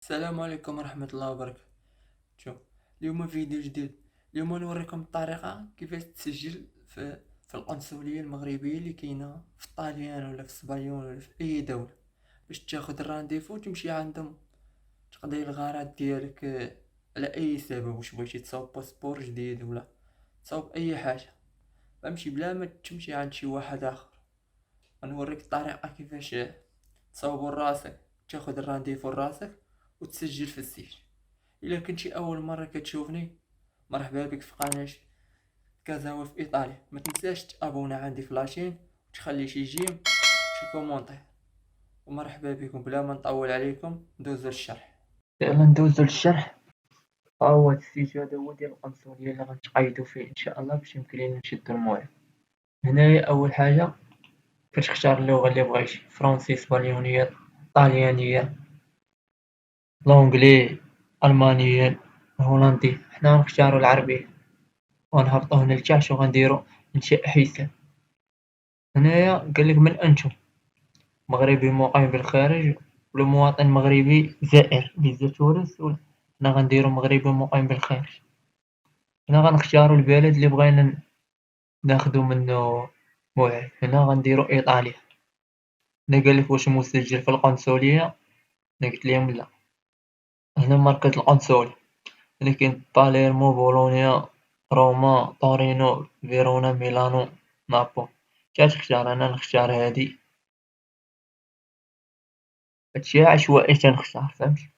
السلام عليكم ورحمة الله وبركاته. شوف، اليوم فيديو جديد. اليوم نوريكم الطريقة كيفاش تسجل في القنصلية المغربية اللي كاينة في الطاليان ولا في اسبانيول ولا في أي دولة، باش تاخد الرانديفو وتمشي عندهم تقضي الغرض ديالك. على أي سبب، واش بغيتي تصاوب باسبور جديد ولا تصاوب أي حاجة، فامشي بلا ما تمشي عند شي واحد آخر. غنوريك الطريقة كيفاش تصاوبو راسك، تاخد الرانديفو لراسك وتسجل في السيت. إلا كنتي أول مرة كتشوفني، مرحبا بك في قناة كازاوا في إيطاليا. ما تنساش تابونا عندي في لاشين وتخلي شي جيم شي كومونتير. ومرحبا بكم، بلا ما نطول عليكم ندوزو للشرح. يلا ندوزو للشرح. هو السيت هذا هو ديال القنصلية اللي غنتقايدو فيه إن شاء الله باش يمكن لينا نشدو الموعد. هنايا أول حاجة كتختار اللغة اللي بغيتي: فرونسي، اسبانيونية، طاليانية، لونجلي، ألمانية، هولندي. حنا غنختارو العربية ونهبطو هنا لتحت وغنديرو إنشاء حساب. هنايا قالك من أنتم، مغربي مقيم بالخارج ولا مواطن مغربي زائر فيزا تورست، ولا هنا غنديرو مغربي مقيم بالخارج. هنا غنختارو البلد اللي بغينا ناخدو منو موعد. هنا غنديرو إيطاليا. هنا قالك واش مسجل في القنصلية، هنا قلت ليهم لا. هنا ماركة القنصلية، هنا كاين باليرمو، بولونيا، روما، طورينو، فيرونا، ميلانو، نابول. تختار. أنا نختار هادي. هادشي عشوائي تنختار، فهمتي.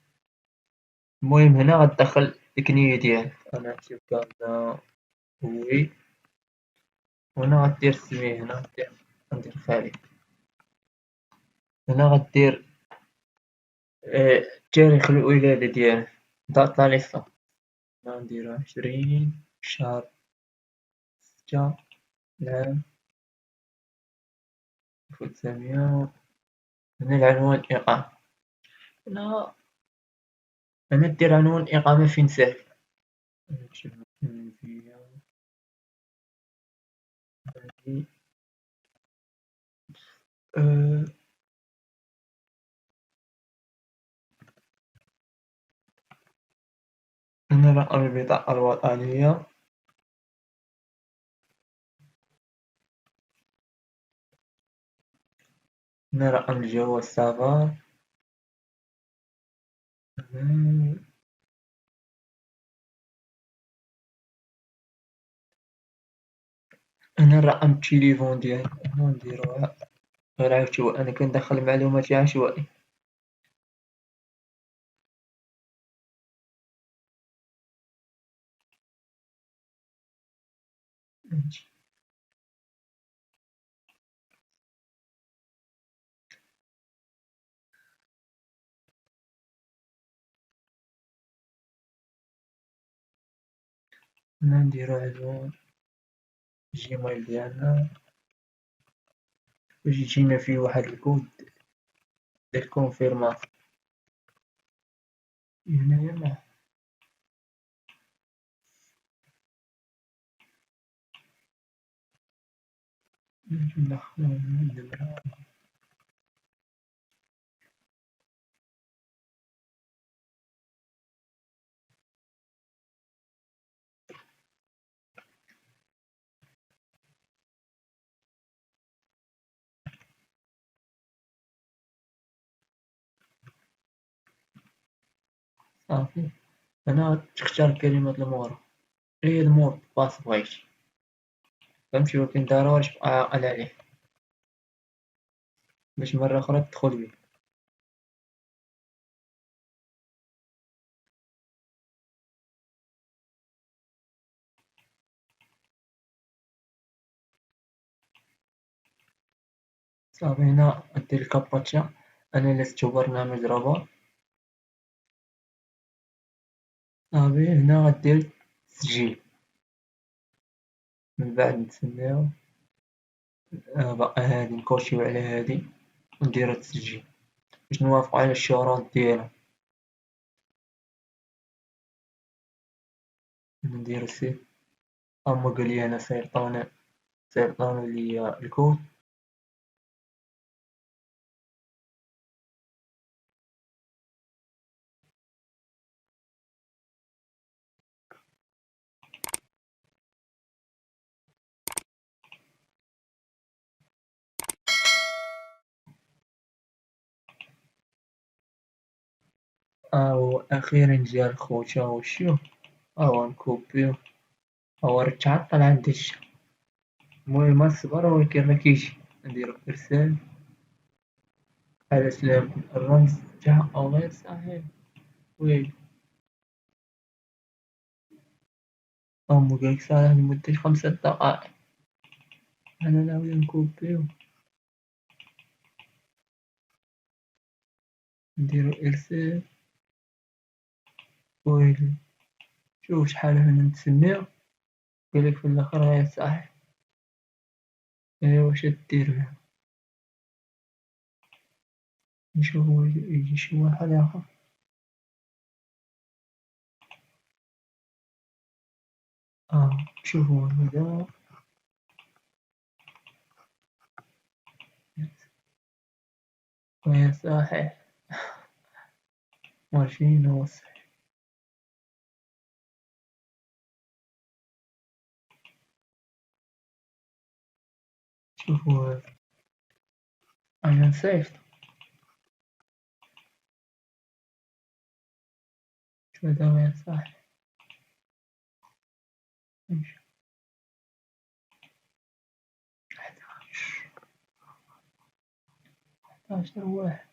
المهم هنا غتدخل الكنية ديالك. أنا نكتب كازا وي، وهنا غدير السمية. هنا غندير خالد. هنا غدير تاريخ الولادة ديالك، داتا نيسونس. هنا غنديرو 20 شهر 6 العام 1900. هنا العنوان الإقامة. هنا دير عنوان الإقامة فين ساكن. نكتب فيا هادي. أه هنا رقم البطاقة الوطنية. هنا رقم الجواز السفر. هنا رقم التليفون ديالي. هنا نديروها غير عشوائي، أنا كندخل معلوماتي عشوائي. هنا نديرو عنوان جيميل ديالنا باش يجينا فيه واحد الكود ديال الكونفيرماسيون. هنايا ندخلو النمرة. صافي. هنا تختار كلمة المرور، أي المور باس بغيتي، فهمتي، ولكن ضروري تبقى عاقل عليه باش مرة أخرى تدخل بيه. صافي. هنا دير الكابتشا. أنا لست برنامج روبوت. صافي. هنا غدير تسجيل. من بعد نتسناو بقى هادي، نكوتشيو على هادي ونديرو تسجيل باش نوافقو على الشروط ديالها. نديرو سي. هما قالي أنا سيعطوني ليا الكود. أخيرا جا الخوت وشو نكوبيو راه تعطل عندي الشا. المهم الصبر ولكن راه كيجي. نديرو إرسال على سلام الرمز جاء أو غير صحيح. ويلي قالك صالح لمدة 5 دقائق. أنا ناوي نكوبيو نديرو إرسال. ويلي شوف شحال هنا نتسناو. قالك في الآخر غير صحيح. إيوا واش دير معاه. نشوفو يجي شي واحد آخر. شوفو هذا غير صحيح. ماشي هو الصحيح. شوفو هذا أنا نصيفط. شوف هذا غير صحيح. نمشي 11 واحد.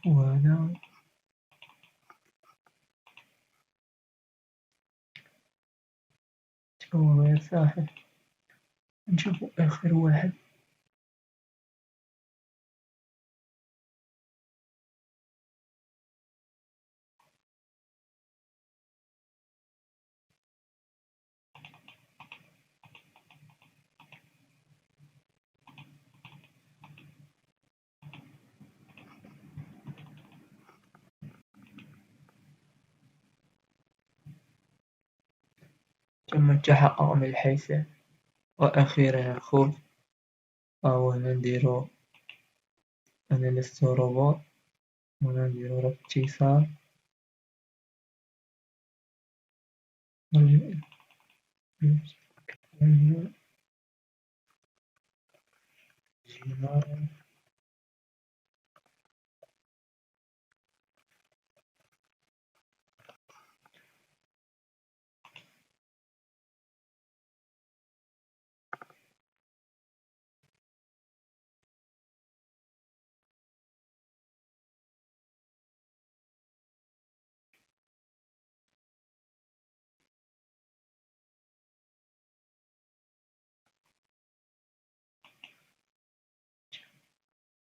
وهذا هو غير صحيح. نشوفو آخر واحد. تم التحقق من الحساب. وأخيرا الخوت. هنا نديرو أنا لست روبوت. هنا نديرو ربط اتصال. جيميل.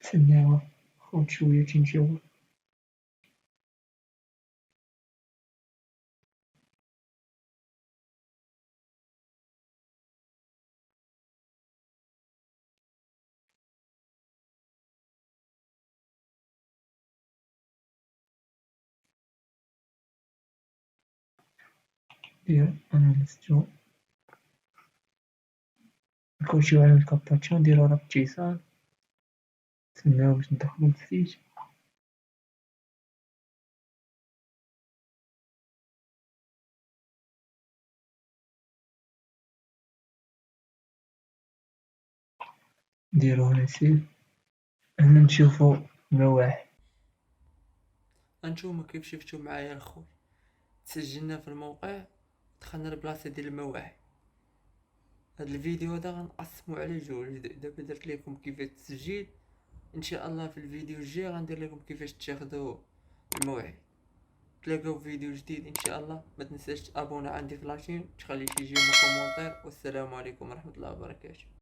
تسناو خوت شوية تنجاوب. دير أنا لست. نخشيو على الكابتشا نديرو ربط اتصال. نتسناو باش ندخلو للسيت. نديرو هنا سيف. هنا نشوفو المواعيد. هانتوما كيف شفتو معايا الخوت تسجلنا في الموقع. دخلنا لبلاصة ديال المواعيد. هاد الفيديو هذا غنقسمو على جوج. دابا درت لكم كيفاش التسجيل. ان شاء الله في الفيديو الجاي غندير لكم كيفاش تاخذوا الموعد. تلاقاو في فيديو جديد ان شاء الله. ما تنساش تابونا عندي في لاشين تخلي شي جيم كومونتير. والسلام عليكم ورحمة الله وبركاته.